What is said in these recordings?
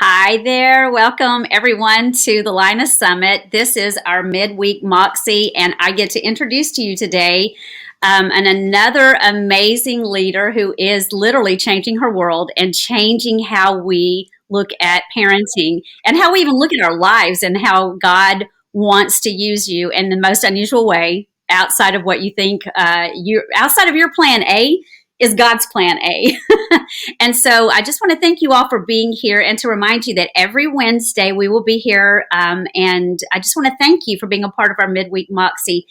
Hi there. Welcome everyone to the Lioness Summit. This is our midweek Moxie, and I get to introduce to you today and another amazing leader who is literally changing her world and changing how we look at parenting and how we even look at our lives and how God wants to use you in the most unusual way outside of what you think you outside of your plan A is God's plan A. And so I just want to thank you all for being here and to remind you that every Wednesday we will be here. And I just want to thank you for being a part of our midweek Moxie.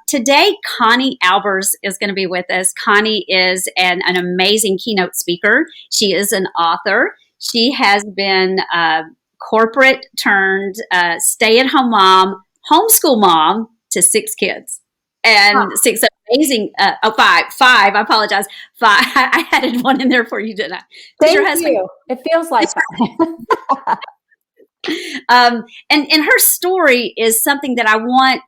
Today, Connie Albers is going to be with us. Connie is an amazing keynote speaker. She is an author. She has been corporate turned stay-at-home mom, homeschool mom to 6 kids. And 6 amazing, five, I apologize. 5, I added one in there for you, didn't I? Thank you. It feels like that. And her story is something that I want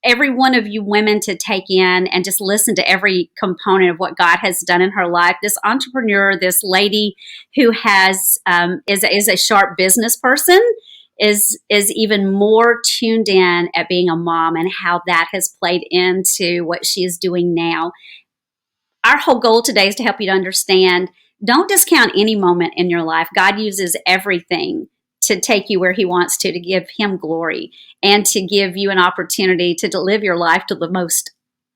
every one of you women to take in and just listen to every component of what God has done in her life. This entrepreneur, this lady who has is a sharp business person, is even more tuned in at being a mom and how that has played into what she is doing now. Our whole goal today is to help you to understand, don't discount any moment in your life. God uses everything to take you where he wants to give him glory and to give you an opportunity to live your life to the most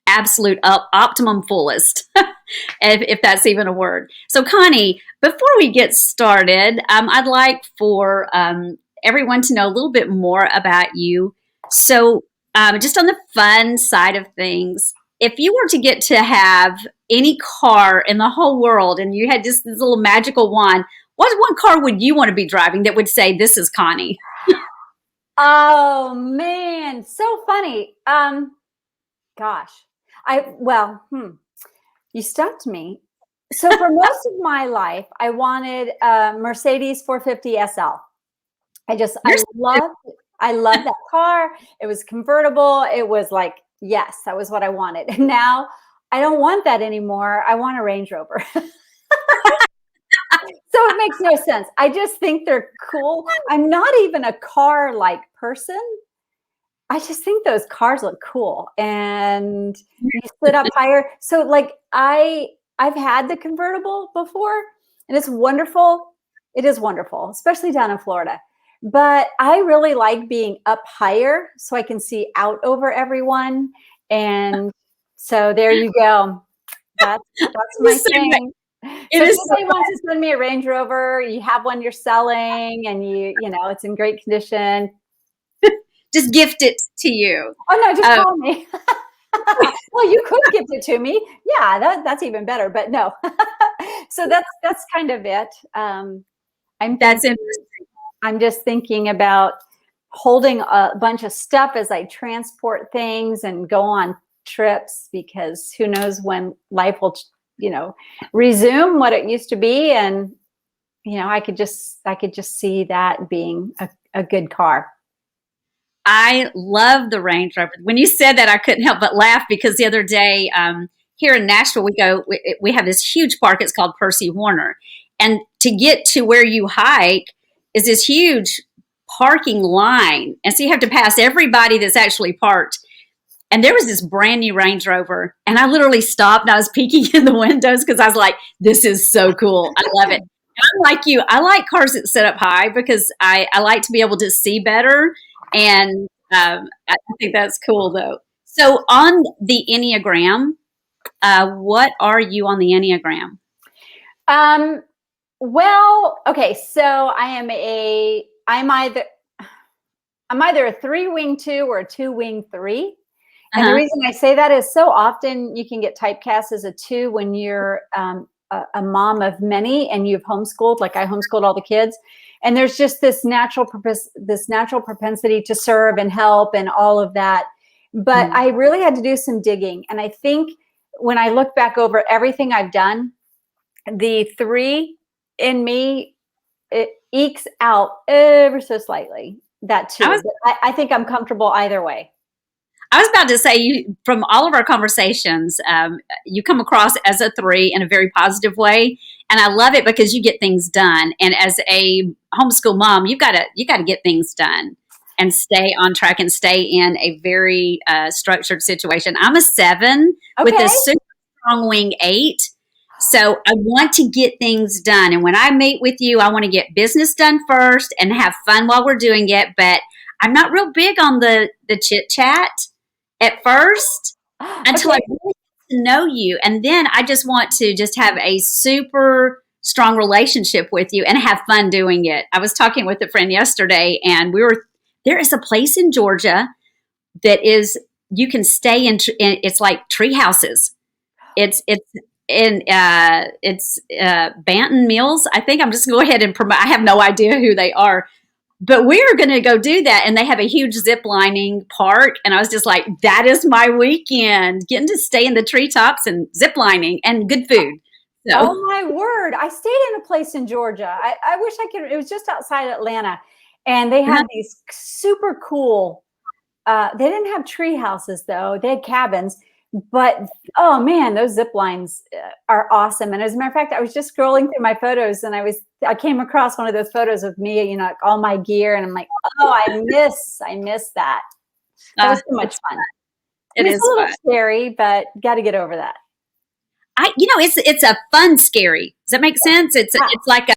absolute optimum fullest, if that's even a word. So Connie, before we get started, I'd like for everyone to know a little bit more about you. So just on the fun side of things, if you were to get to have any car in the whole world and you had just this little magical wand, what one car would you want to be driving that would say, this is Connie? Oh man, so funny. Gosh, you stumped me. So for most of my life, I wanted a Mercedes 450 SL. I loved that car. It was convertible. It was like, yes, that was what I wanted. And now I don't want that anymore. I want a Range Rover. So it makes no sense. I just think they're cool. I'm not even a car-like person. I just think those cars look cool and you sit up higher. So like I've had the convertible before and it's wonderful. It is wonderful, especially down in Florida. But I really like being up higher so I can see out over everyone. And so there you go. That's my thing. So if somebody wants to send me a Range Rover, you have one you're selling and you know, it's in great condition. Just gift it to you. Oh no, just call me. Well, you could gift it to me. Yeah, that's even better, but no. So that's kind of it. That's interesting. I'm just thinking about holding a bunch of stuff as I transport things and go on trips, because who knows when life will, resume what it used to be. And, I could just see that being a good car. I love the Range Rover. When you said that, I couldn't help but laugh because the other day here in Nashville, we have this huge park. It's called Percy Warner. And to get to where you hike is this huge parking line. And so you have to pass everybody that's actually parked. And there was this brand new Range Rover. And I literally stopped and I was peeking in the windows because I was like, this is so cool. I love it. And I'm like you. I like cars that sit up high because I like to be able to see better. And I think that's cool, though. So on the Enneagram, what are you on the Enneagram? Well, okay, so I'm either a 3-wing 2 or a 2-wing 3. And the reason I say that is so often you can get typecast as a 2 when you're a mom of many and you've homeschooled, like I homeschooled all the kids. And there's just this natural propensity to serve and help and all of that. But I really had to do some digging. And I think when I look back over everything I've done, the 3 in me, it ekes out ever so slightly that 2. I think I'm comfortable either way. I was about to say, from all of our conversations, you come across as a 3 in a very positive way, and I love it because you get things done. And as a homeschool mom, you got to get things done and stay on track and stay in a very structured situation. I'm a 7 with Okay. a super strong wing 8. So I want to get things done. And when I meet with you, I want to get business done first and have fun while we're doing it. But I'm not real big on the chit chat at first until I really get to know you. And then I just want to just have a super strong relationship with you and have fun doing it. I was talking with a friend yesterday, and there is a place in Georgia that is, you can stay in, it's like tree houses. It's Banton Mills. I think I'm just going to go ahead and promote. I have no idea who they are, but we're going to go do that. And they have a huge zip lining park. And I was just like, that is my weekend, getting to stay in the treetops and zip lining and good food. So. Oh my word. I stayed in a place in Georgia. I wish I could, it was just outside Atlanta, and they had these super cool, they didn't have tree houses though. They had cabins, but oh man, those zip lines are awesome. And as a matter of fact, I was just scrolling through my photos, and I came across one of those photos of me, you know, like all my gear, and I'm like, oh, I miss that. That was so much fun. It is a little fun. scary, but got to get over that. It's a fun scary. Does that make sense? It's like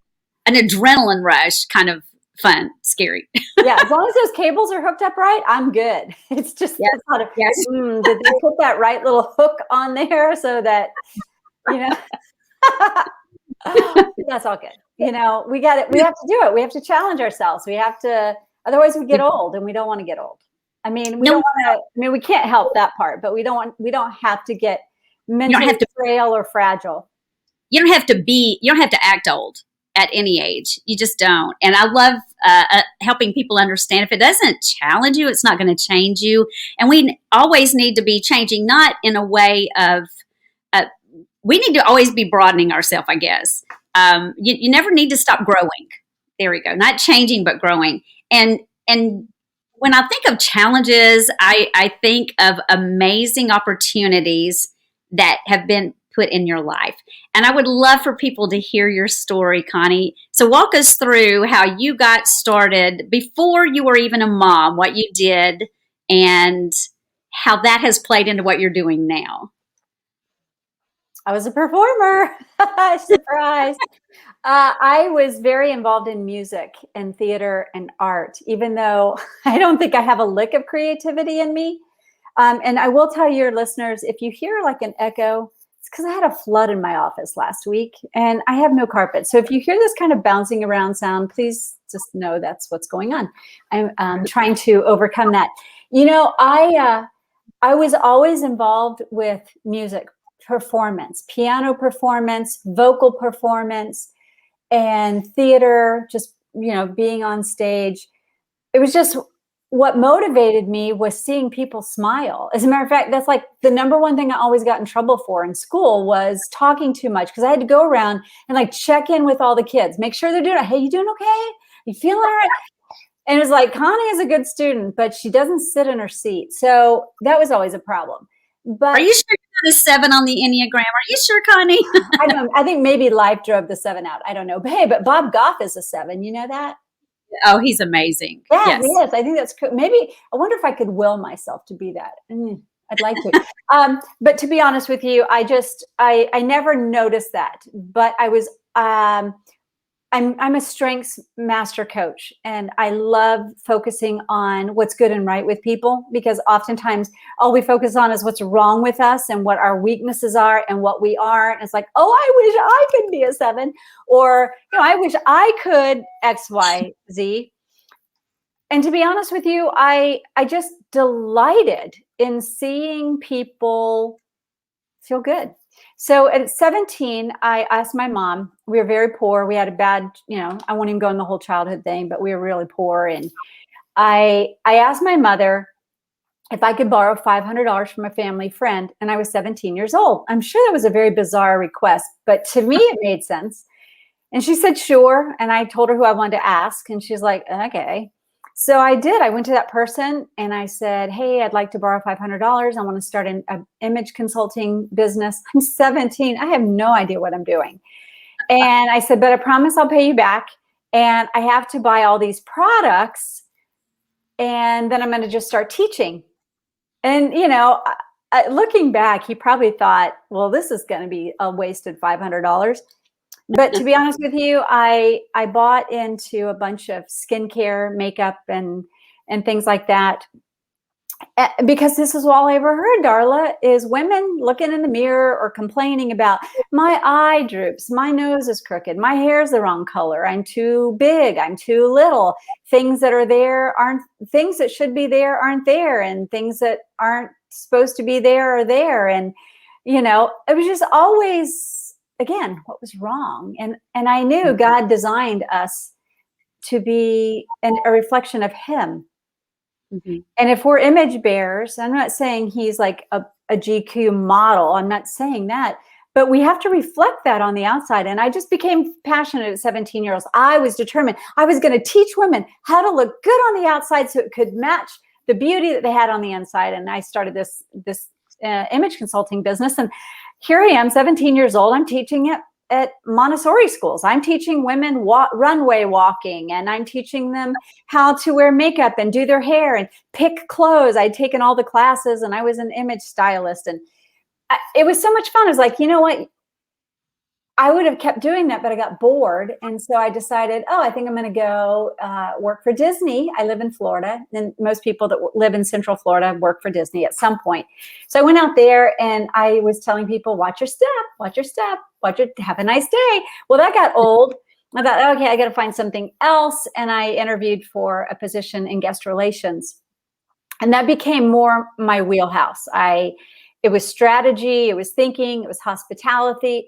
an adrenaline rush kind of fun scary. Yeah, as long as those cables are hooked up right, I'm good. It's just yes. a lot of, did they put that right little hook on there so that, you know, that's all good. You know, we got it. We have to do it. We have to challenge ourselves. We have to, otherwise we get old, and we don't want to get old. I mean, we don't want to, I mean, we can't help that part, but we don't have to get mentally frail or fragile. You don't have to act old at any age. You just don't. And I love helping people understand, if it doesn't challenge you, it's not going to change you. And we always need to be changing, not in a way of, we need to always be broadening ourselves, I guess. You never need to stop growing. There we go. Not changing, but growing. And when I think of challenges, I think of amazing opportunities that have been put in your life. And I would love for people to hear your story, Connie. So walk us through how you got started before you were even a mom, what you did, and how that has played into what you're doing now. I was a performer. Surprise. I was very involved in music and theater and art, even though I don't think I have a lick of creativity in me. And I will tell your listeners, if you hear like an echo, it's because I had a flood in my office last week, and I have no carpet. So if you hear this kind of bouncing around sound, please just know that's what's going on. I'm trying to overcome that. You know, I was always involved with music performance, piano performance, vocal performance, and theater, just, you know, being on stage. It was just, what motivated me was seeing people smile. As a matter of fact, that's like the number one thing I always got in trouble for in school, was talking too much, because I had to go around and like check in with all the kids, make sure they're doing it. Hey, you doing okay? You feeling all right? And it was like, Connie is a good student, but she doesn't sit in her seat. So that was always a problem. But are you sure you got a 7 on the Enneagram? Are you sure, Connie? I don't. I think maybe life drove the 7 out. I don't know. But hey, but Bob Goff is a 7. You know that? Oh, he's amazing. Yeah, yes. He is. I think that's cool. Maybe I wonder if I could will myself to be that. I'd like to. But to be honest with you, I never noticed that. But I was. I'm a strengths master coach, and I love focusing on what's good and right with people, because oftentimes all we focus on is what's wrong with us and what our weaknesses are and what we aren't. It's like, oh, I wish I could be a 7, or, you know, I wish I could X, Y, Z. And to be honest with you, I just delighted in seeing people feel good. So at 17, I asked my mom. We were very poor. We had a bad, you know, I won't even go in the whole childhood thing, but we were really poor. And I asked my mother if I could borrow $500 from a family friend, and I was 17 years old. I'm sure that was a very bizarre request, but to me, it made sense. And she said, sure. And I told her who I wanted to ask, and she's like, okay. So I did. I went to that person and I said, hey, I'd like to borrow $500. I want to start an image consulting business. I'm 17. I have no idea what I'm doing. And I said, but I promise I'll pay you back. And I have to buy all these products. And then I'm going to just start teaching. And, you know, looking back, he probably thought, well, this is going to be a wasted $500. But to be honest with you, I bought into a bunch of skincare, makeup, and things like that, because this is all I ever heard, Darla, is women looking in the mirror or complaining about my eye droops, my nose is crooked, my hair's the wrong color, I'm too big, I'm too little. Things that are there aren't, things that should be there aren't there, and things that aren't supposed to be there are there. And, you know, it was just always, again, what was wrong? And I knew God designed us to be a reflection of him. Mm-hmm. And if we're image bearers, I'm not saying he's like a GQ model. I'm not saying that, but we have to reflect that on the outside. And I just became passionate at 17 years old. I was determined. I was going to teach women how to look good on the outside so it could match the beauty that they had on the inside. And I started this image consulting business. And here I am, 17 years old. I'm teaching it at Montessori schools. I'm teaching women runway walking, and I'm teaching them how to wear makeup and do their hair and pick clothes. I'd taken all the classes, and I was an image stylist, and it was so much fun. I was like, you know what? I would have kept doing that, but I got bored. And so I decided, oh, I think I'm going to go work for Disney. I live in Florida, and most people that live in Central Florida work for Disney at some point. So I went out there and I was telling people, watch your step, watch your step, have a nice day. Well, that got old. I thought, okay, I got to find something else. And I interviewed for a position in guest relations. And that became more my wheelhouse. It was strategy, it was thinking, it was hospitality,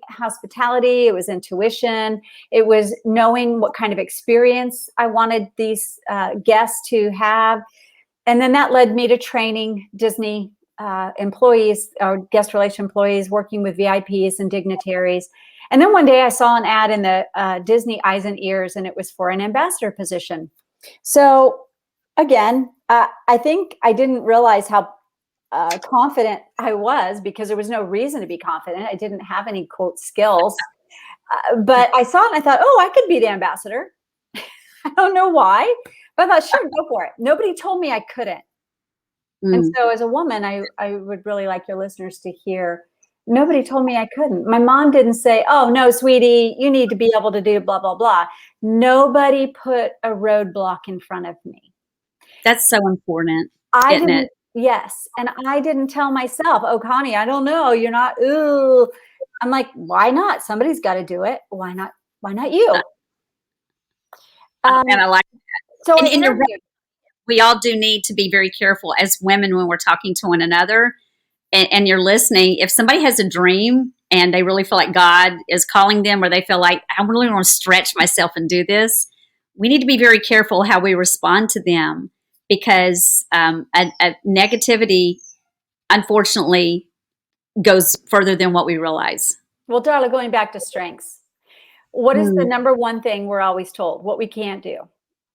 it was intuition, it was knowing what kind of experience I wanted these guests to have. And then that led me to training Disney employees, or guest relation employees, working with VIPs and dignitaries. And then one day I saw an ad in the Disney Eyes and Ears, and it was for an ambassador position. So again, I think I didn't realize how confident I was, because there was no reason to be confident. I didn't have any quote skills, but I saw it and I thought, oh, I could be the ambassador. I don't know why, but I thought, sure, go for it. Nobody told me I couldn't. And so as a woman, I would really like your listeners to hear, nobody told me I couldn't. My mom didn't say, oh, no, sweetie, you need to be able to do blah, blah, blah. Nobody put a roadblock in front of me. That's so important, isn't it? Yes. And I didn't tell myself, oh, Connie, I don't know. You're not, ooh. I'm like, why not? Somebody's got to do it. Why not? Why not you? And I like that. So and you're right. We all do need to be very careful as women when we're talking to one another, and you're listening. If somebody has a dream and they really feel like God is calling them, or they feel like, I really want to stretch myself and do this, we need to be very careful how we respond to them. Because a negativity, unfortunately, goes further than what we realize. Well, Darla, going back to strengths, what is the number one thing we're always told? What we can't do.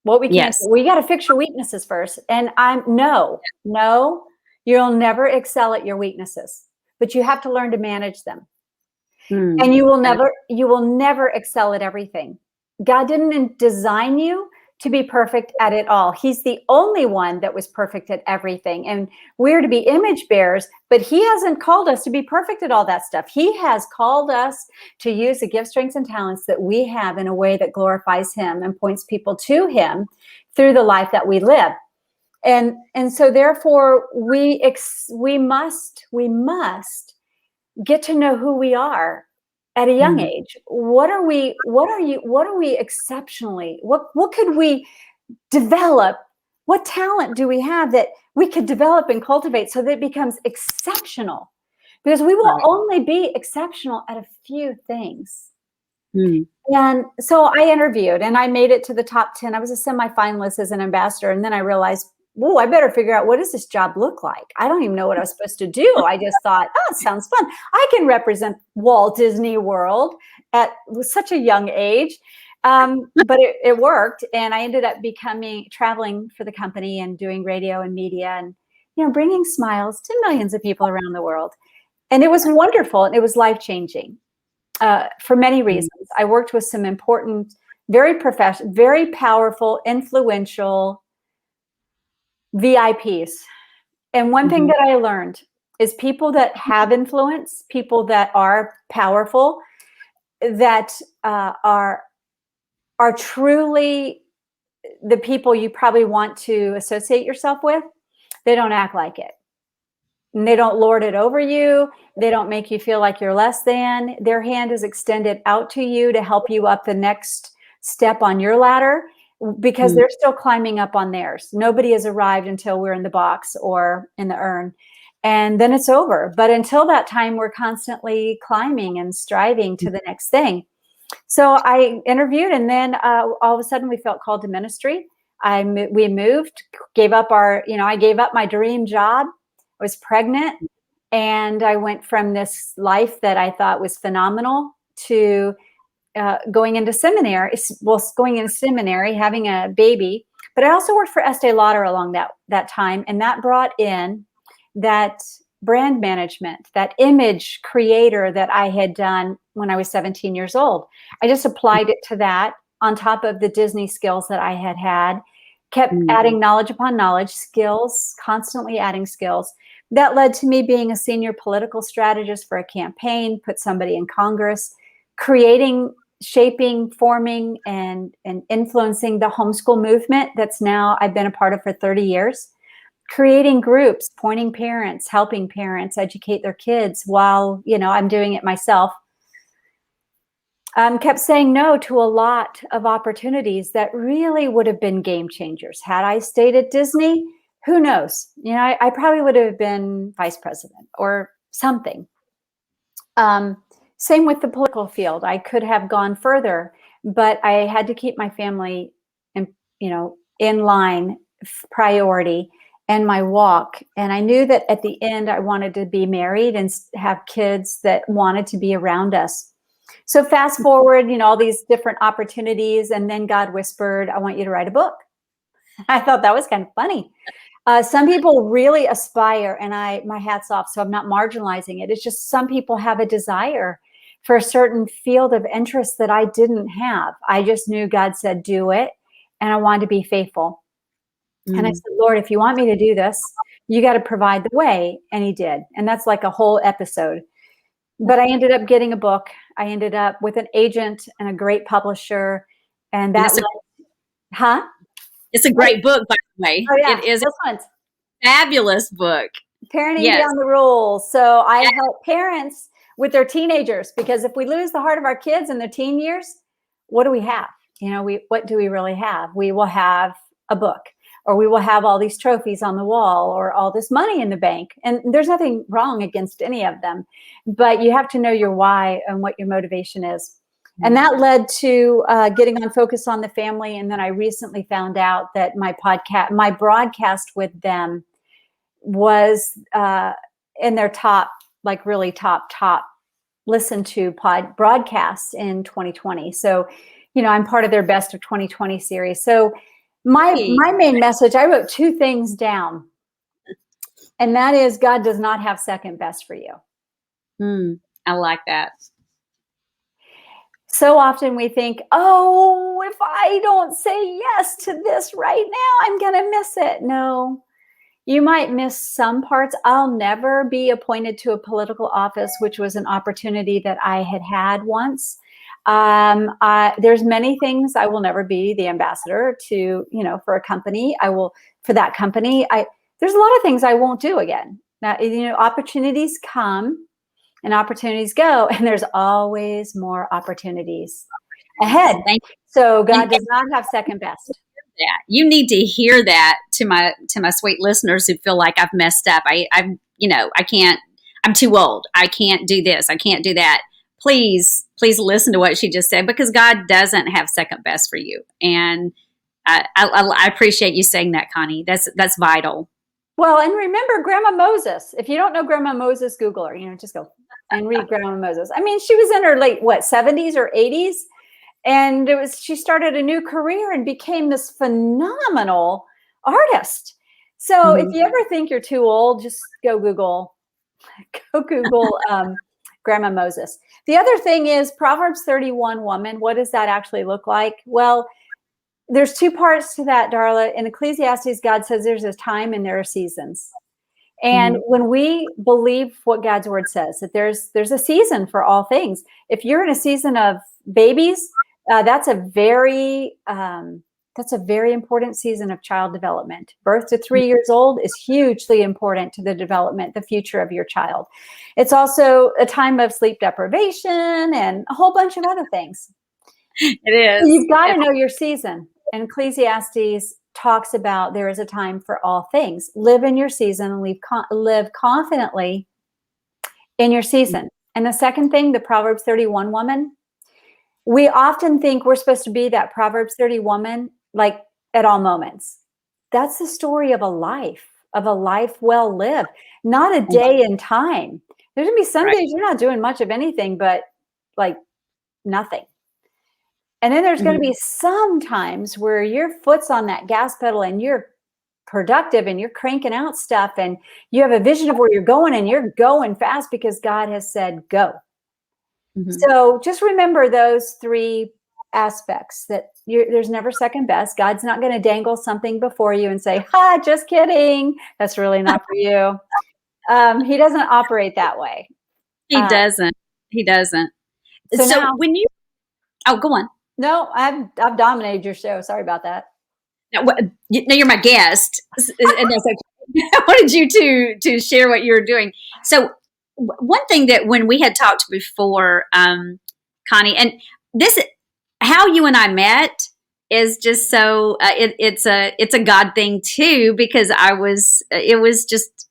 What we can't do. Well, you got to fix your weaknesses first. And no, you'll never excel at your weaknesses, but you have to learn to manage them. And you will never excel at everything. God didn't design you to be perfect at it all. He's the only one that was perfect at everything. And we're to be image bearers, but he hasn't called us to be perfect at all that stuff. He has called us to use the gifts, strengths, and talents that we have in a way that glorifies him and points people to him through the life that we live. And so therefore we must get to know who we are at a young age. What are we exceptionally, what could we develop? What talent do we have that we could develop and cultivate so that it becomes exceptional? Because we will only be exceptional at a few things. And so I interviewed and I made it to the top 10. I was a semifinalist as an ambassador. And then I realized, whoa, I better figure out, what does this job look like? I don't even know what I was supposed to do. I just thought, oh, it sounds fun. I can represent Walt Disney World at such a young age. But it worked. And I ended up traveling for the company and doing radio and media and, bringing smiles to millions of people around the world. And it was wonderful. And it was life-changing for many reasons. I worked with some important, very professional, very powerful, influential VIPs. And one thing that I learned is people that have influence, people that are powerful, that are truly the people you probably want to associate yourself with, they don't act like it. And they don't lord it over you. They don't make you feel like you're less than. Their hand is extended out to you to help you up the next step on your ladder, because they're still climbing up on theirs. Nobody has arrived until we're in the box or in the urn. And then it's over. But until that time, we're constantly climbing and striving to the next thing. So I interviewed, and then all of a sudden we felt called to ministry. We moved, gave up I gave up my dream job. I was pregnant, and I went from this life that I thought was phenomenal to going into seminary, having a baby. But I also worked for Estee Lauder along that time, and that brought in that brand management, that image creator that I had done when I was 17 years old. I just applied it to that on top of the Disney skills that I had, kept adding knowledge upon knowledge, skills, constantly adding skills. That led to me being a senior political strategist for a campaign, put somebody in Congress, creating, shaping, forming, and influencing the homeschool movement that's now I've been a part of for 30 years. Creating groups, pointing parents, helping parents educate their kids while, I'm doing it myself. Kept saying no to a lot of opportunities that really would have been game changers. Had I stayed at Disney, who knows? I probably would have been vice president or something. Same with the political field. I could have gone further, but I had to keep my family in line, priority, and my walk. And I knew that at the end, I wanted to be married and have kids that wanted to be around us. So fast forward, all these different opportunities. And then God whispered, I want you to write a book. I thought that was kind of funny. Some people really aspire, and my hat's off, so I'm not marginalizing it. It's just some people have a desire for a certain field of interest that I didn't have. I just knew God said, do it. And I wanted to be faithful. And I said, Lord, if you want me to do this, you got to provide the way. And he did. And that's like a whole episode. But I ended up getting a book. I ended up with an agent and a great publisher. And that It's a great book, by the way. Oh, yeah. It is a fabulous book. Parenting Beyond the Rules. So I help parents with their teenagers, because if we lose the heart of our kids in their teen years, what do we have? What do we really have? We will have a book, or we will have all these trophies on the wall, or all this money in the bank. And there's nothing wrong against any of them, but you have to know your why and what your motivation is. And that led to getting on Focus on the Family. And then I recently found out that my broadcast with them was in their top, like really top listened to broadcasts in 2020. So, I'm part of their Best of 2020 series. So my main message, I wrote two things down. And that is, God does not have second best for you. I like that. So often we think, oh, if I don't say yes to this right now, I'm going to miss it. No, you might miss some parts. I'll never be appointed to a political office, which was an opportunity that I had once. There's many things. I will never be the ambassador to, for a company. For that company. There's a lot of things I won't do again. Now, opportunities come and opportunities go, and there's always more opportunities ahead. So God does not have second best. You need to hear that to my sweet listeners who feel like I've messed up. I can't, I'm too old. I can't do this. I can't do that. Please listen to what she just said, because God doesn't have second best for you. And I appreciate you saying that, Connie. That's vital. Well, and remember Grandma Moses. If you don't know Grandma Moses, Google her. Just go and read Grandma Moses. I mean, she was in her late 70s or 80s, And she started a new career and became this phenomenal artist. So if you ever think you're too old, just go Google Grandma Moses. The other thing is Proverbs 31 woman. What does that actually look like? Well, there's two parts to that, Darla. In Ecclesiastes, God says there's a time and there are seasons. And when we believe what God's word says, that there's a season for all things. If you're in a season of babies, that's a very important season of child development. Birth to 3 years old is hugely important to the development, the future of your child. It's also a time of sleep deprivation and a whole bunch of other things. It is. You've got to know your season. And Ecclesiastes talks about there is a time for all things. Live in your season and live confidently in your season. And the second thing, the Proverbs 31 woman, we often think we're supposed to be that Proverbs 30 woman, like at all moments. That's the story of a life well lived, not a day in time. There's gonna be some days you're not doing much of anything, but like nothing. And then there's going to be some times where your foot's on that gas pedal and you're productive and you're cranking out stuff and you have a vision of where you're going and you're going fast because God has said go. So just remember those three aspects, that there's never second best. God's not going to dangle something before you and say, ha, just kidding. That's really not for you. He doesn't operate that way. He doesn't. He doesn't. So now, when you, go on. No, I've dominated your show. Sorry about that. No, you're my guest, and that's okay. I wanted you to share what you're doing. So one thing that when we had talked before, Connie, and this, how you and I met is just so it's a God thing too, because it was just,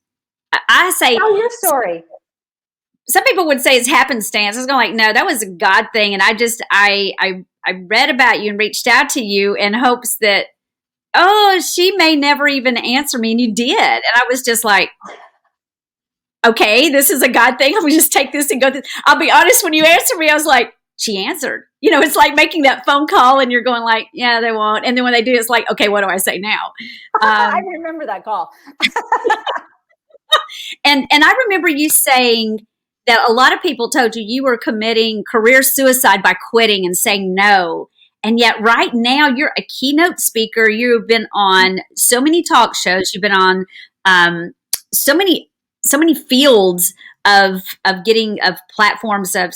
I say, tell your story. Some people would say it's happenstance. I was going like, no, that was a God thing. And I read about you and reached out to you in hopes that, oh, she may never even answer me. And you did. And I was just like, okay, this is a God thing. Let me just take this and go. I'll be honest, when you answered me, I was like, she answered. You know, it's like making that phone call and you're going like, yeah, they won't. And then when they do, it's like, okay, what do I say now? I remember that call. And I remember you saying that a lot of people told you were committing career suicide by quitting and saying no. And yet right now you're a keynote speaker. You've been on so many talk shows. You've been on so many fields of platforms of,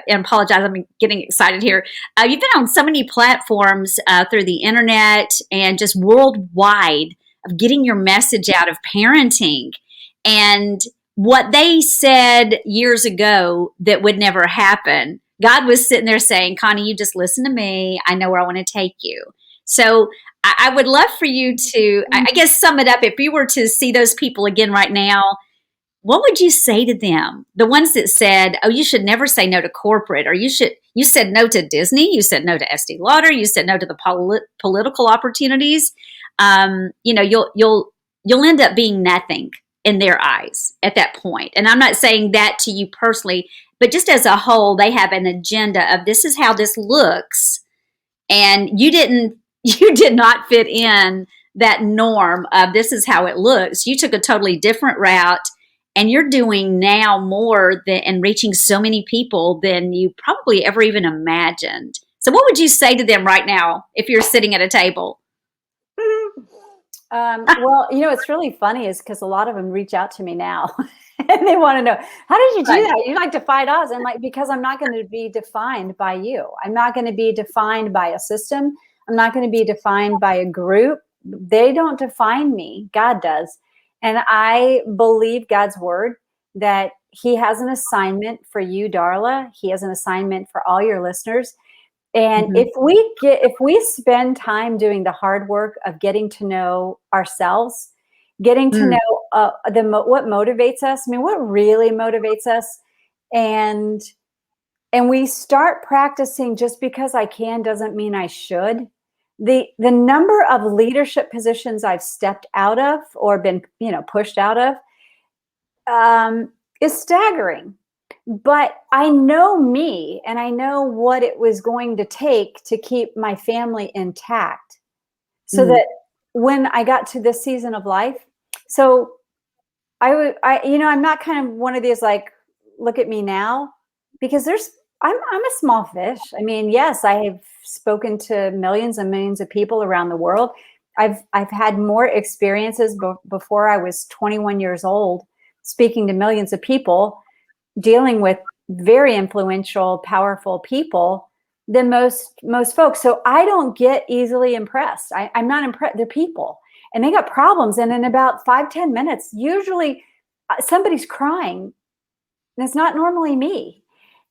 and apologize, I'm getting excited here. You've been on so many platforms through the internet and just worldwide of getting your message out of parenting. And what they said years ago that would never happen, God was sitting there saying, Connie, you just listen to me. I know where I want to take you. So I would love for you to, I guess, sum it up. If you were to see those people again right now, what would you say to them? The ones that said, oh, you should never say no to corporate, or you said no to Disney, you said no to Estee Lauder, you said no to the political opportunities. You'll end up being nothing in their eyes at that point. And I'm not saying that to you personally, but just as a whole, they have an agenda of this is how this looks. And you did not fit in that norm of this is how it looks. You took a totally different route, and you're doing now more and reaching so many people than you probably ever even imagined. So what would you say to them right now if you're sitting at a table? Well, it's really funny is because a lot of them reach out to me now and they want to know, how did you do that? You like defied odds. I'm like, because I'm not going to be defined by you. I'm not going to be defined by a system. I'm not going to be defined by a group. They don't define me. God does. And I believe God's word that he has an assignment for you, Darla. He has an assignment for all your listeners. And if we spend time doing the hard work of getting to know ourselves, getting to know what motivates us, I mean, what really motivates us, and we start practicing just because I can doesn't mean I should. The number of leadership positions I've stepped out of or been pushed out of is staggering. But I know me, and I know what it was going to take to keep my family intact, so Mhm. that when I got to this season of life, so I'm not kind of one of these like, look at me now, because I'm a small fish. I mean, yes, I have spoken to millions and millions of people around the world. I've had more experiences before I was 21 years old, speaking to millions of people, dealing with very influential, powerful people than most folks. So I don't get easily impressed. I'm not impressed. They're people, and they got problems. And in about 5-10 minutes, usually somebody's crying, and it's not normally me.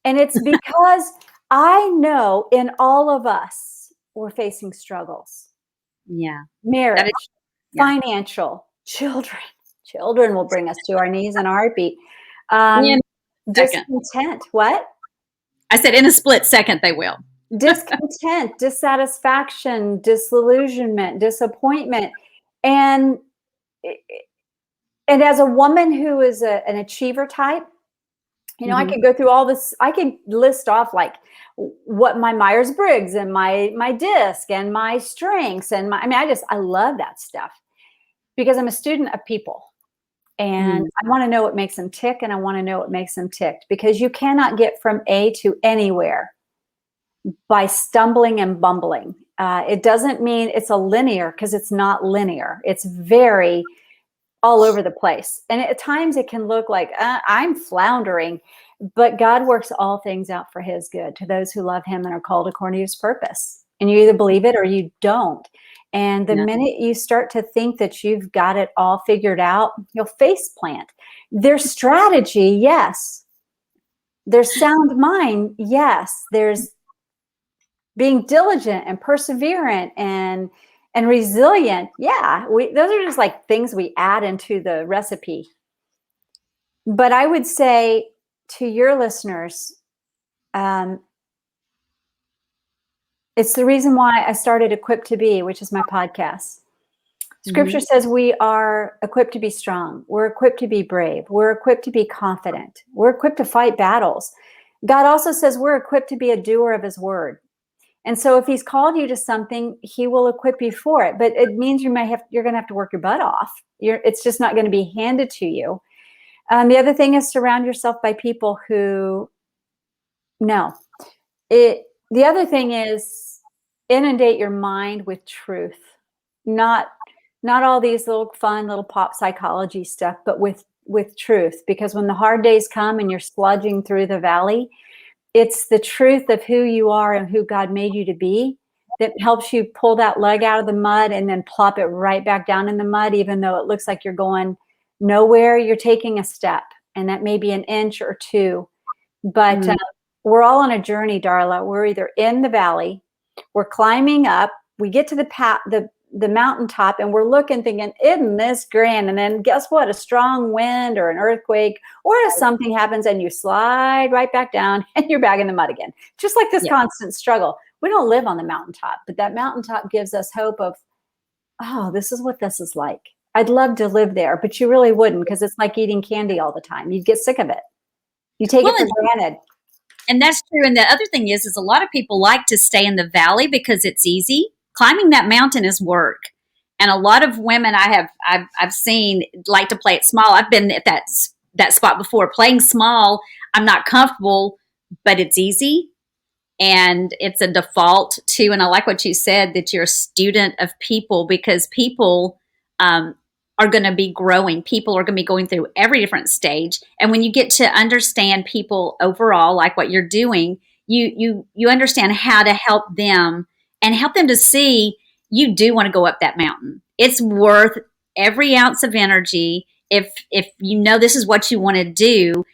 And it's because I know in all of us, we're facing struggles, Yeah. That is, marriage, yeah. financial, children. Children will bring us to our knees in a heartbeat. In Um, a second. discontent. What? I said in a split second they will. Discontent, dissatisfaction, disillusionment, disappointment. And and as a woman who is an achiever type, I Mhm. could go through all this. I could list off like what my Myers-Briggs and my disc and my strengths and my, I mean, I love that stuff because I'm a student of people. And Mm. I want to know what makes them tick, and I want to know what makes them tick, because you cannot get from A to anywhere by stumbling and bumbling. It doesn't mean it's a linear, because it's not linear. It's very all over the place. And at times it can look like I'm floundering, but God works all things out for his good to those who love him and are called according to his purpose. And you either believe it or you don't. And the Yeah. minute you start to think that you've got it all figured out, you'll face plant. There's strategy, yes. There's sound mind, yes. There's being diligent and perseverant and resilient. Yeah, those are just like things we add into the recipe. But I would say to your listeners, um, it's the reason why I started Equipped to Be, which is my podcast. Scripture Mhm. says we are equipped to be strong. We're equipped to be brave. We're equipped to be confident. We're equipped to fight battles. God also says we're equipped to be a doer of his word. And so if he's called you to something, he will equip you for it. But it means you're going to have to work your butt off. It's just not going to be handed to you. The other thing is surround yourself by people who know it. The other thing is inundate your mind with truth, not all these little fun little pop psychology stuff, but with truth. Because when the hard days come and you're sludging through the valley, it's the truth of who you are and who God made you to be that helps you pull that leg out of the mud and then plop it right back down in the mud. Even though it looks like you're going nowhere, you're taking a step, and that may be an inch or two. But Mm. we're all on a journey, Darla. We're either in the valley, we're climbing up, we get to the mountaintop, and we're looking thinking, isn't this grand? And then guess what? A strong wind or an earthquake or something happens and you slide right back down and you're back in the mud again. Just like this Yeah. constant struggle. We don't live on the mountaintop, but that mountaintop gives us hope of, oh, this is what this is like. I'd love to live there, but you really wouldn't, because it's like eating candy all the time. You'd get sick of it. You take Well, it for granted. and that's true. And the other thing is a lot of people like to stay in the valley because it's easy. Climbing that mountain is work. And a lot of women I've seen like to play it small. I've been at that spot before. Playing small, I'm not comfortable, but it's easy and it's a default too. And I like what you said, that you're a student of people, because people are going to be growing. People are going to be going through every different stage. And when you get to understand people overall, like what you're doing, you understand how to help them and help them to see you do want to go up that mountain. It's worth every ounce of energy. If you know this is what you want to do,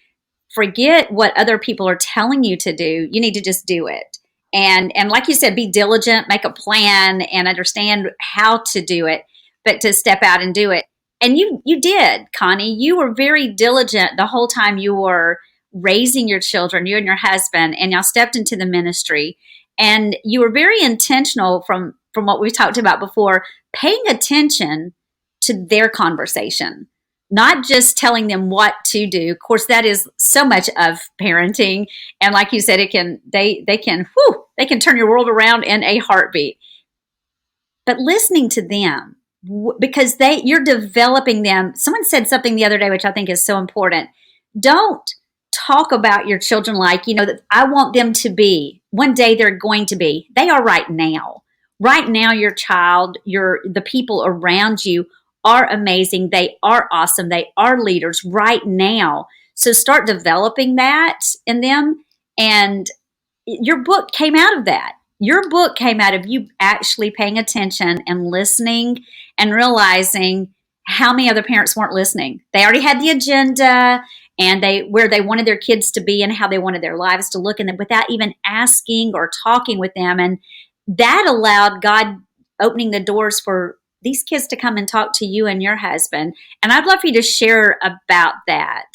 forget what other people are telling you to do. You need to just do it. And like you said, be diligent, make a plan, and understand how to do it, but to step out and do it. And you did, Connie. You were very diligent the whole time you were raising your children, you and your husband, and y'all stepped into the ministry. And you were very intentional from what we've talked about before, paying attention to their conversation. not just telling them what to do. Of course, that is so much of parenting. And like you said, they can turn your world around in a heartbeat. But listening to them, because you're developing them. Someone said something the other day, which I think is so important. Don't talk about your children like, that I want them to be. One day they're going to be. They are right now. Right now, your child, the people around you are amazing. They are awesome. They are leaders right now. So start developing that in them. And your book came out of that. Your book came out of you actually paying attention and listening and realizing how many other parents weren't listening. They already had the agenda and where they wanted their kids to be and how they wanted their lives to look, and then without even asking or talking with them. And that allowed God opening the doors for these kids to come and talk to you and your husband. And I'd love for you to share about that.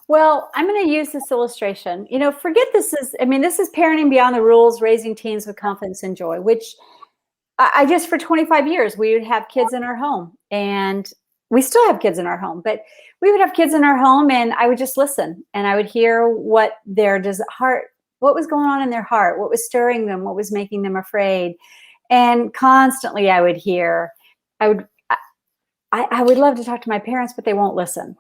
Well, I'm going to use this illustration. Forget this is parenting beyond the rules, raising teens with confidence and joy, which I just, for 25 years, we would have kids in our home, and we still have kids in our home, but we would have kids in our home, and I would just listen, and I would hear what what was going on in their heart, what was stirring them, what was making them afraid. And constantly I would hear, I would love to talk to my parents, but they won't listen.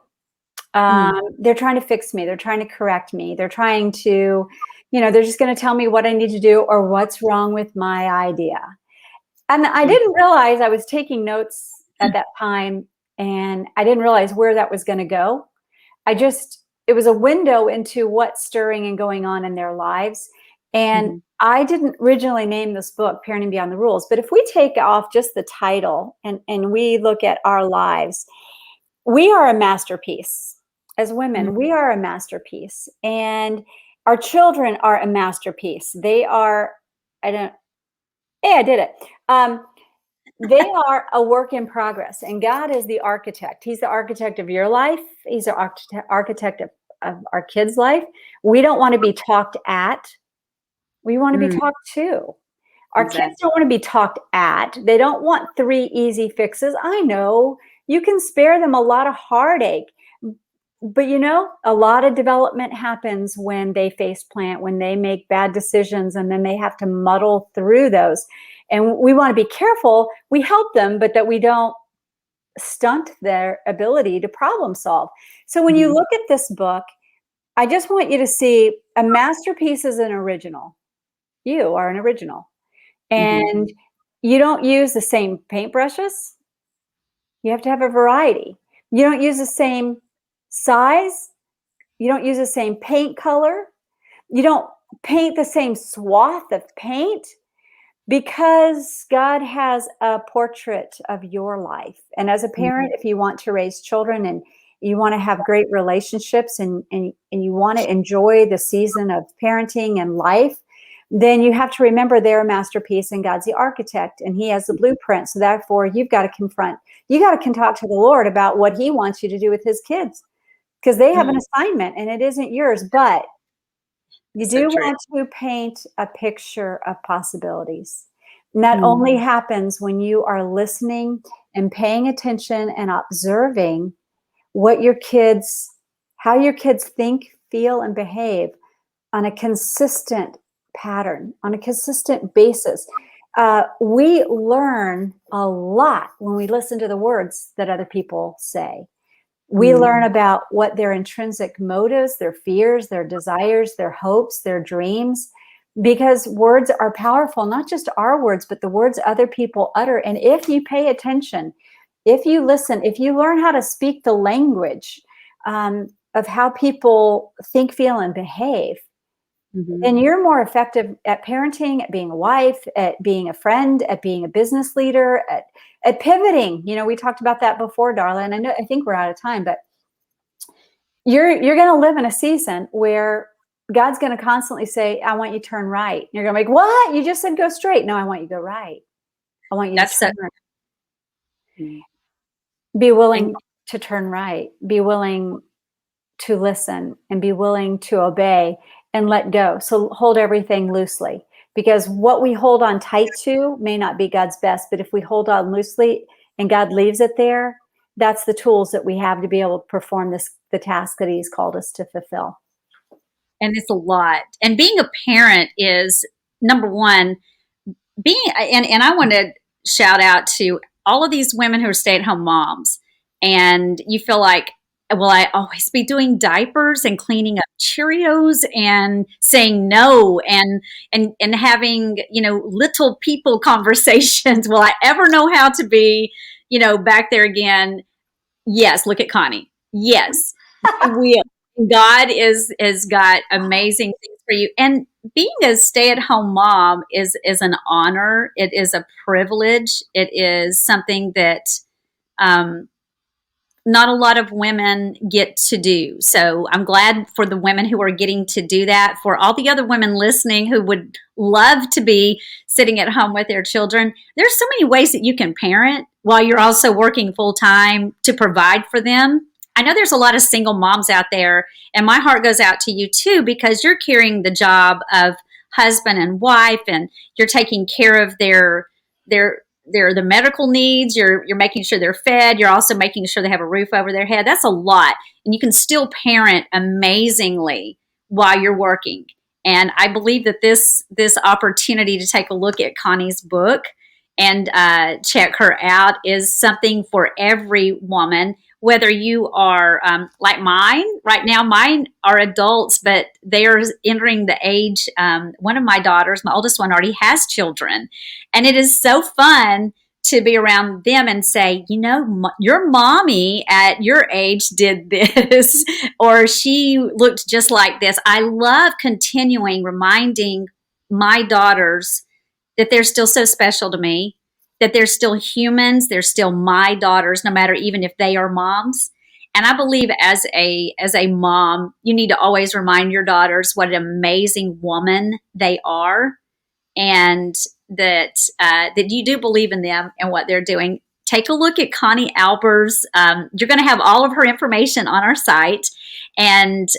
They're trying to fix me. They're trying to correct me. They're trying to, they're just going to tell me what I need to do or what's wrong with my idea. And I didn't realize I was taking notes at that time, and I didn't realize where that was going to go. It was a window into what's stirring and going on in their lives. And I didn't originally name this book Parenting Beyond the Rules, but if we take off just the title and we look at our lives, we are a masterpiece. As women, we are a masterpiece, and our children are a masterpiece. They are, I did it. They are a work in progress, and God is the architect. He's the architect of your life. He's the architect of our kids' life. We don't want to be talked at. We want to be talked to. Our kids don't want to be talked at. They don't want 3 easy fixes. I know you can spare them a lot of heartache. But a lot of development happens when they face plant, when they make bad decisions, and then they have to muddle through those. And we want to be careful. We help them, but that we don't stunt their ability to problem solve. So when you look at this book, I just want you to see a masterpiece is an original. You are an original. And you don't use the same paintbrushes. You have to have a variety. You don't use the same size. You don't use the same paint color. You don't paint the same swath of paint, because God has a portrait of your life. And as a parent, if you want to raise children and you want to have great relationships and you want to enjoy the season of parenting and life, then you have to remember they're a masterpiece and God's the architect and he has the blueprint. So therefore you got to talk to the Lord about what he wants you to do with his kids, because they have an assignment and it isn't yours, but you do want to paint a picture of possibilities. And that only happens when you are listening and paying attention and observing what how your kids think, feel, and behave on a consistent pattern, on a consistent basis. We learn a lot when we listen to the words that other people say. We learn about what their intrinsic motives, their fears, their desires, their hopes, their dreams, because words are powerful, not just our words, but the words other people utter. And if you pay attention, if you listen, if you learn how to speak the language of how people think, feel, and behave, then you're more effective at parenting, at being a wife, at being a friend, at being a business leader, at pivoting. We talked about that before, Darla, and I think we're out of time, but you're going to live in a season where God's going to constantly say, I want you to turn right. And you're going to be like, what? You just said go straight. No, I want you to go right. I want you to turn right. Be willing to turn right. Be willing to listen and be willing to obey and let go. So hold everything loosely, because what we hold on tight to may not be God's best, but if we hold on loosely, and God leaves it there, that's the tools that we have to be able to perform the task that He's called us to fulfill. And it's a lot. And being a parent is, number one, and I want to shout out to all of these women who are stay-at-home moms, and you feel like, will I always be doing diapers and cleaning up Cheerios and saying no and having, little people conversations? Will I ever know how to be, back there again? Yes, look at Connie. Yes, you will. God has got amazing things for you. And being a stay-at-home mom is an honor. It is a privilege. It is something that not a lot of women get to do. So I'm glad for the women who are getting to do that. For all the other women listening who would love to be sitting at home with their children, there's so many ways that you can parent while you're also working full-time to provide for them. I know there's a lot of single moms out there, and my heart goes out to you too, because you're carrying the job of husband and wife, and you're taking care of their the medical needs. You're making sure they're fed. You're also making sure they have a roof over their head. That's a lot, and you can still parent amazingly while you're working. And I believe that this opportunity to take a look at Connie's book and check her out is something for every woman. Whether you are like mine right now, mine are adults, but they are entering the age. One of my daughters, my oldest one, already has children. And it is so fun to be around them and say, your mommy at your age did this, or she looked just like this. I love continuing reminding my daughters that they're still so special to me, that they're still humans, they're still my daughters, no matter even if they are moms. And I believe as a mom, you need to always remind your daughters what an amazing woman they are, and that you do believe in them and what they're doing. Take a look at Connie Albers. You're going to have all of her information on our site, and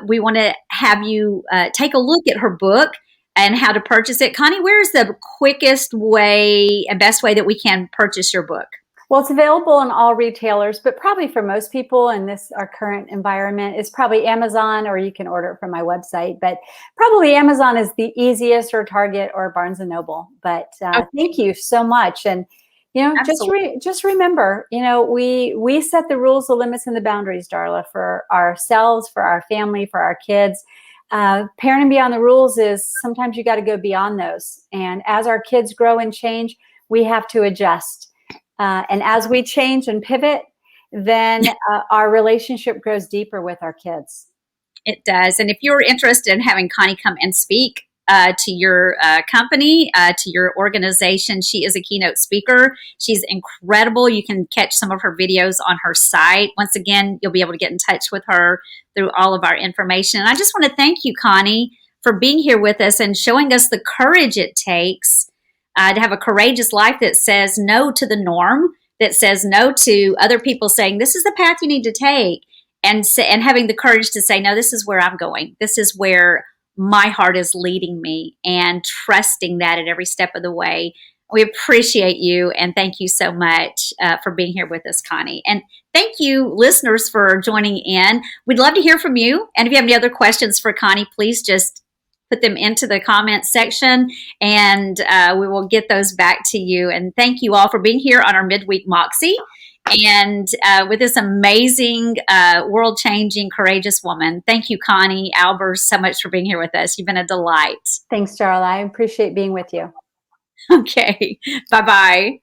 we want to have you take a look at her book and how to purchase it. Connie, where is the quickest way and best way that we can purchase your book? Well, it's available in all retailers, but probably for most people in our current environment, it's probably Amazon, or you can order it from my website. But probably Amazon is the easiest, or Target, or Barnes and Noble. But Okay. Thank you so much. And just remember, we set the rules, the limits, and the boundaries, Darla, for ourselves, for our family, for our kids. Parenting beyond the rules is sometimes you got to go beyond those. And as our kids grow and change, we have to adjust. And as we change and pivot, then our relationship grows deeper with our kids. It does. And if you're interested in having Connie come and speak to your company, to your organization, she is a keynote speaker. She's incredible. You can catch some of her videos on her site. Once again, you'll be able to get in touch with her through all of our information. And I just want to thank you, Connie, for being here with us and showing us the courage it takes to have a courageous life that says no to the norm, that says no to other people saying, this is the path you need to take, and having the courage to say, no, this is where I'm going. This is where my heart is leading me, and trusting that at every step of the way. We appreciate you, and thank you so much for being here with us, Connie. And thank you, listeners, for joining in. We'd love to hear from you. And if you have any other questions for Connie, please just put them into the comments section, and we will get those back to you. And thank you all for being here on our Midweek Moxie, and with this amazing, world-changing, courageous woman. Thank you, Connie Albers, so much for being here with us. You've been a delight. Thanks, Darla. I appreciate being with you. Okay. Bye-bye.